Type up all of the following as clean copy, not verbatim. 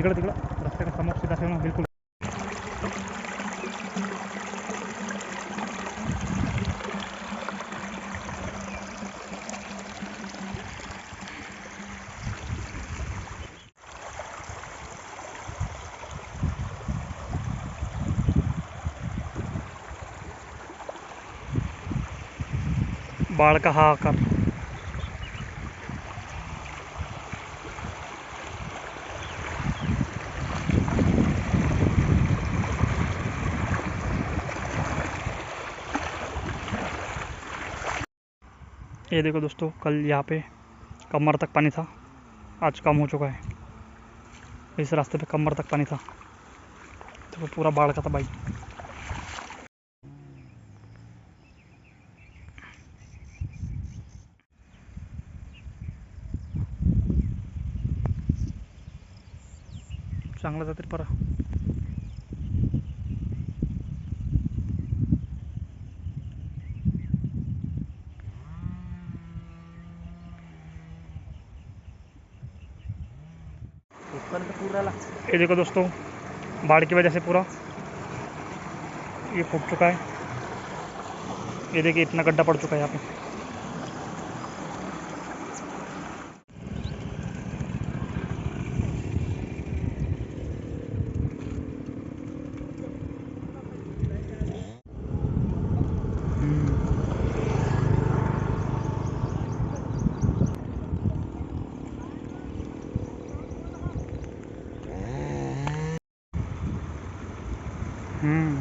तिकडं तिकडं रस्त्याच्या समोर सीधा ठेवणं बिलकुल. बाळ का हा आकार. ये देखो दोस्तों, कल यहाँ पे कमर तक पानी था, आज कम हो चुका है. इस रास्ते पे कमर तक पानी था, तो पूरा बाढ़ का था भाई. चांगला जाते परा. ये देखो दोस्तों, बाढ़ की वजह से पूरा ये फूट चुका है. ये देखिए इतना गड्ढा पड़ चुका है यहाँ पे.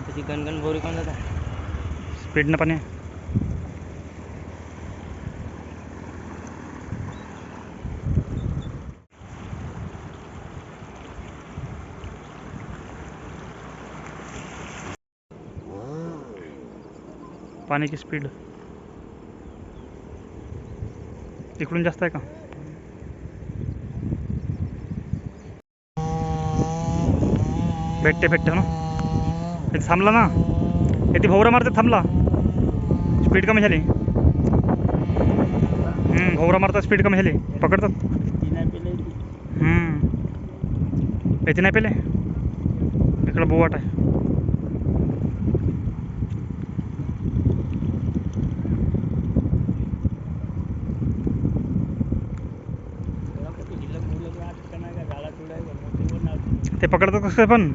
त्याची गणगण बोरी कोण जाता स्पीडनं पाणी. पानी की स्पीड इकडून जास्त आहे का. भेटते भेटते ना. इथे थांबला ना, इथे भोवरा मारते थांबला, स्पीड कमी झाली. भोवरा मारता स्पीड कमी झाली, पकडतात. इथे नाही पेले, इकडं बोवाट आहे. ते पकडतात कसं पण.